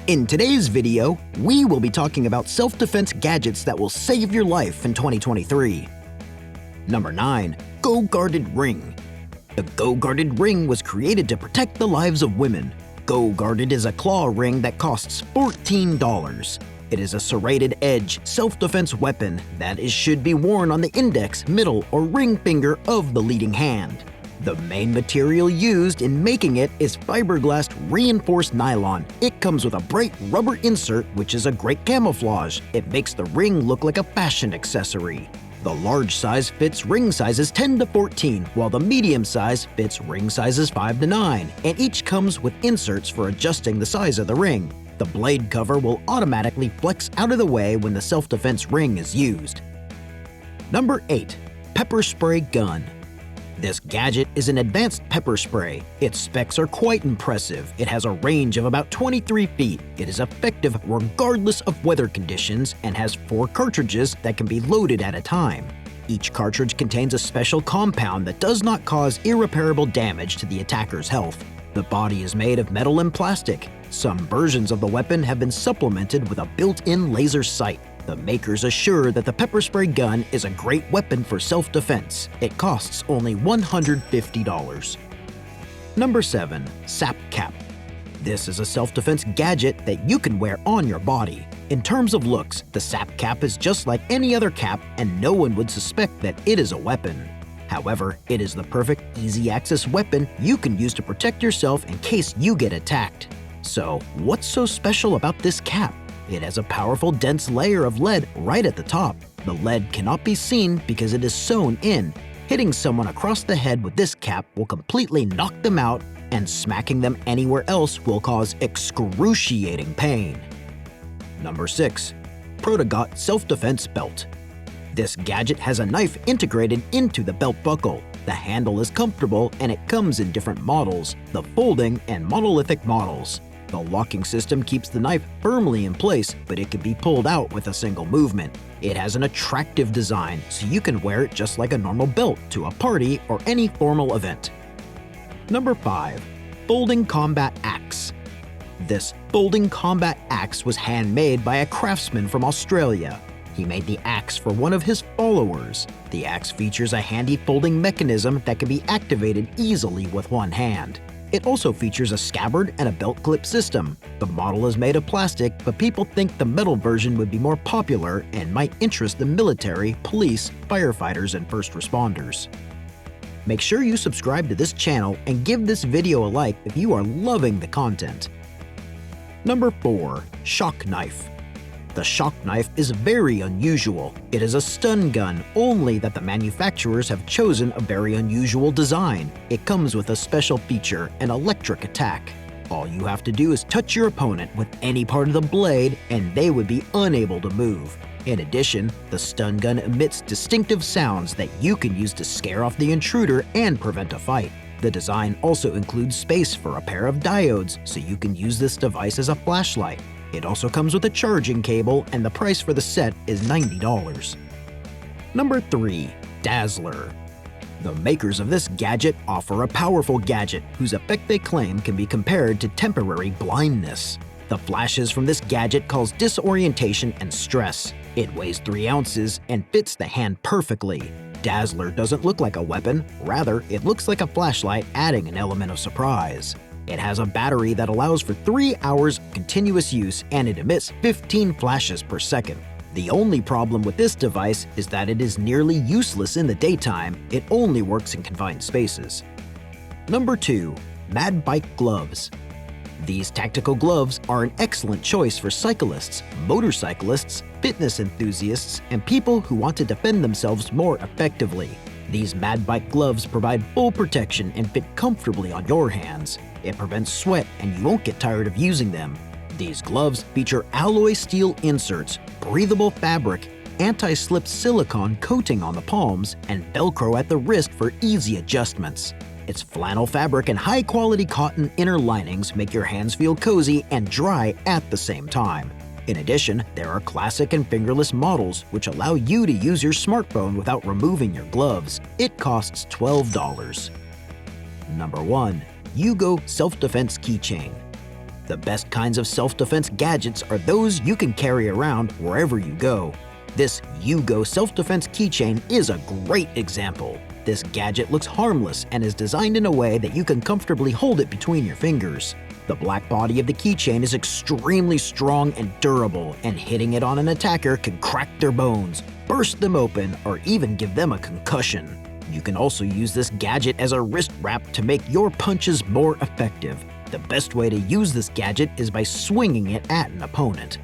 In today's video, we will be talking about self-defense gadgets that will save your life in 2023. Number 9. Go Guarded Ring. The Go Guarded Ring was created to protect the lives of women. Go Guarded is a claw ring that costs $14. It is a serrated edge, self-defense weapon that should be worn on the index, middle, or ring finger of the leading hand. The main material used in making it is fiberglass reinforced nylon. It comes with a bright rubber insert, which is a great camouflage. It makes the ring look like a fashion accessory. The large size fits ring sizes 10 to 14, while the medium size fits ring sizes 5 to 9, and each comes with inserts for adjusting the size of the ring. The blade cover will automatically flex out of the way when the self-defense ring is used. Number 8. Pepper Spray Gun. This gadget is an advanced pepper spray. Its specs are quite impressive. It has a range of about 23 feet. It is effective regardless of weather conditions and has 4 cartridges that can be loaded at a time. Each cartridge contains a special compound that does not cause irreparable damage to the attacker's health. The body is made of metal and plastic. Some versions of the weapon have been supplemented with a built-in laser sight. The makers assure that the pepper spray gun is a great weapon for self-defense. It costs only $150. Number 7. Sap Cap. This is a self-defense gadget that you can wear on your body. In terms of looks, the Sap Cap is just like any other cap, and no one would suspect that it is a weapon. However, it is the perfect easy-access weapon you can use to protect yourself in case you get attacked. So, what's so special about this cap? It has a powerful, dense layer of lead right at the top. The lead cannot be seen because it is sewn in. Hitting someone across the head with this cap will completely knock them out, and smacking them anywhere else will cause excruciating pain. Number 6. Protegat Self-Defense Belt. This gadget has a knife integrated into the belt buckle. The handle is comfortable and it comes in different models, the folding and monolithic models. The locking system keeps the knife firmly in place, but it can be pulled out with a single movement. It has an attractive design, so you can wear it just like a normal belt to a party or any formal event. Number 5. Folding Combat Axe. This folding combat axe was handmade by a craftsman from Australia. He made the axe for one of his followers. The axe features a handy folding mechanism that can be activated easily with one hand. It also features a scabbard and a belt clip system. The model is made of plastic, but people think the metal version would be more popular and might interest the military, police, firefighters, and first responders. Make sure you subscribe to this channel and give this video a like if you are loving the content. Number 4. Shock Knife. The shock knife is very unusual. It is a stun gun, only that the manufacturers have chosen a very unusual design. It comes with a special feature, an electric attack. All you have to do is touch your opponent with any part of the blade and they would be unable to move. In addition, the stun gun emits distinctive sounds that you can use to scare off the intruder and prevent a fight. The design also includes space for a pair of diodes, so you can use this device as a flashlight. It also comes with a charging cable, and the price for the set is $90. Number 3. Dazzeler. The makers of this gadget offer a powerful gadget whose effect they claim can be compared to temporary blindness. The flashes from this gadget cause disorientation and stress. It weighs 3 ounces and fits the hand perfectly. Dazzeler doesn't look like a weapon, rather it looks like a flashlight, adding an element of surprise. It has a battery that allows for 3 hours of continuous use and it emits 15 flashes per second. The only problem with this device is that it is nearly useless in the daytime. It only works in confined spaces. Number 2. Madbike Gloves. These tactical gloves are an excellent choice for cyclists, motorcyclists, fitness enthusiasts, and people who want to defend themselves more effectively. These Madbike gloves provide full protection and fit comfortably on your hands. It prevents sweat and you won't get tired of using them. These gloves feature alloy steel inserts, breathable fabric, anti-slip silicone coating on the palms, and Velcro at the wrist for easy adjustments. Its flannel fabric and high-quality cotton inner linings make your hands feel cozy and dry at the same time. In addition, there are classic and fingerless models which allow you to use your smartphone without removing your gloves. It costs $12. Number 1. Yoogo Self-Defense Keychain. The best kinds of self-defense gadgets are those you can carry around wherever you go. This Yoogo self-defense keychain is a great example. This gadget looks harmless and is designed in a way that you can comfortably hold it between your fingers. The black body of the keychain is extremely strong and durable, and hitting it on an attacker can crack their bones, burst them open, or even give them a concussion. You can also use this gadget as a wrist wrap to make your punches more effective. The best way to use this gadget is by swinging it at an opponent.